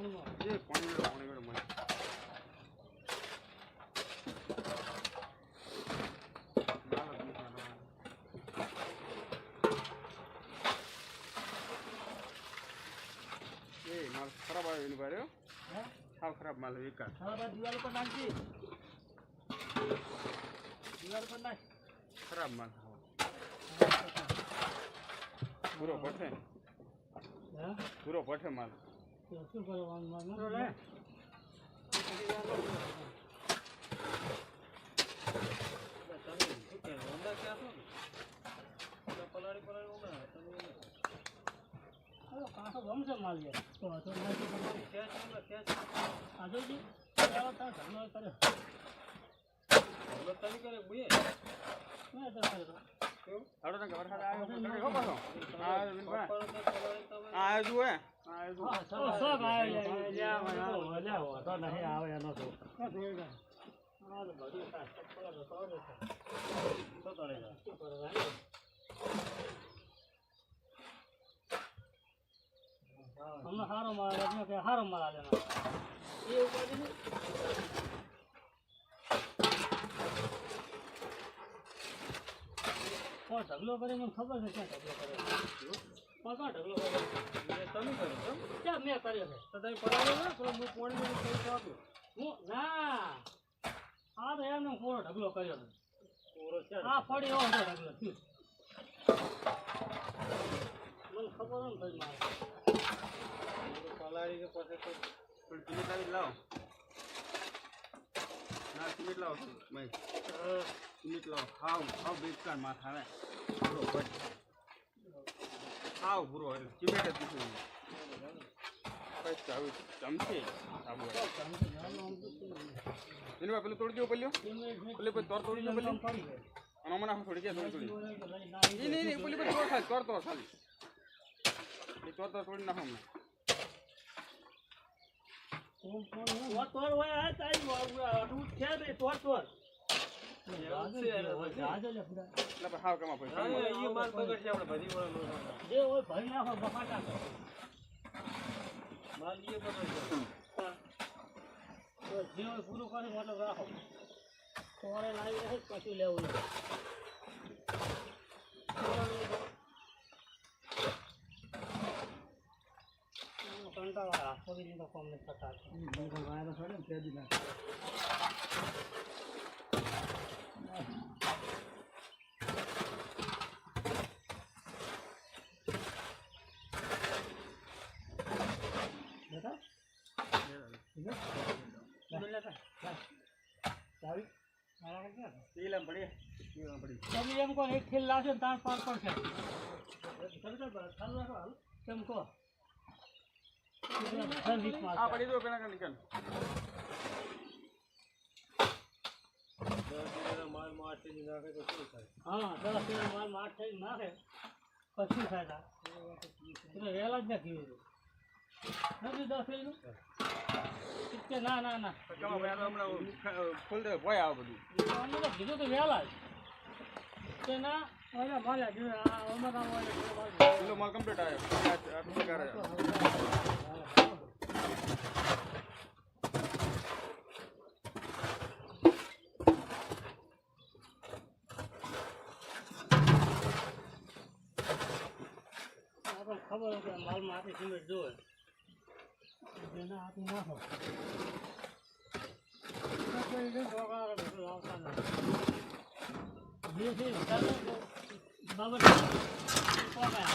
ये पानी में मन ये माल खराब आयो इन बारे हां हां खराब माल विका खराब दीवार पर नाखी दीवार पर नाख खराब माल पूरो पठे हां पूरो पठे माल तो શું કરવાનું માલ નો લે કાંસો ગમશે માલ યાર તો નથી કરવાની કેસ આજો જી આવા તા ધમનો કરે ધમનો તની કરે બોયે મે તો કરે કેવું આડો ને ઘર ખાતે આવ્યો કરે હો પાછો આ વિનભાઈ આ જુએ આ જુએ સબ આવ્યા લ્યા તો નહીં આવે એનો તો આ તો બધી તા સપલા તો તોડે તો તોડે શું કરવાનું हमने हारो मारा रखने के हारो मारा लेना ये ऊपर भी और ढगलो करे मुझे खबर है क्या ढगलो करे कौन ढगलो करे ये तमी करे क्या मैं करे है तो तई परावे ना तो मु कोण में कई तो हूं ना आ तो एमने पूरो ढगलो કર્યો પૂરો છે આ પડી એવો ઢગલો મને ખબર ન થઈ મારે पलाड़ी के पास तो सिमेंट लाओ ना सिमेंट लाओ मैं सिमेंट लाओ हाउ बेकार माथा है पूरो बट हाउ पूरो सिमेंट है दिसो भाई चाव चमचे आबो इने पहले तोड़ दियो पहले पे तोड़ दियो पहले अन मना थोड़ी के थोड़ी नहीं पहले पे तोड़ खाली ये तोड़ ना हम तोड़ होया है ताई रूट छे बे तोड़ એટલે હાવ કમા પૈસા ये माल पकड़ છે આપણે ભરી વાળો જે ઓય ભરી નાખો બફાટા माल ये पकड़ हां तो જે ઓય પૂરો કરે मतलब રાખો તોરે લાવી રહે પછી લેવું कंटाळा आखो दिन तो कम नहीं पता है गाय तो थोड़े दे दिना बेटा ठीक है मिल लेता चाबी मारा क्या टीलम पड़ी चाबी हमको एक खेल ला से तार पार पर है चल चल ला तुमको आ पड़ी दो पेना का निकल माल मार से निकाल के तो થાય हां 10 કિલો માલ માર થઈ નાખે પછી થાય એટલે વેલા જ નથી નથી 10 કિલો કે ના ના ના કેમ ભાઈ તો હમણાં ફૂલ દે ભોય આવ બધું અમને તો કીધું તો વેલા કે ના ઓલા માલ જો આ ઓમાં કામ હોય કિલો માલ કમ્પ્લીટ આયો આટલું કરે खबर है कि माल में आते सिमेंट जो है देना आती ना हो कोई नहीं होगा तो आवता ना ये से चलो बाबा को गया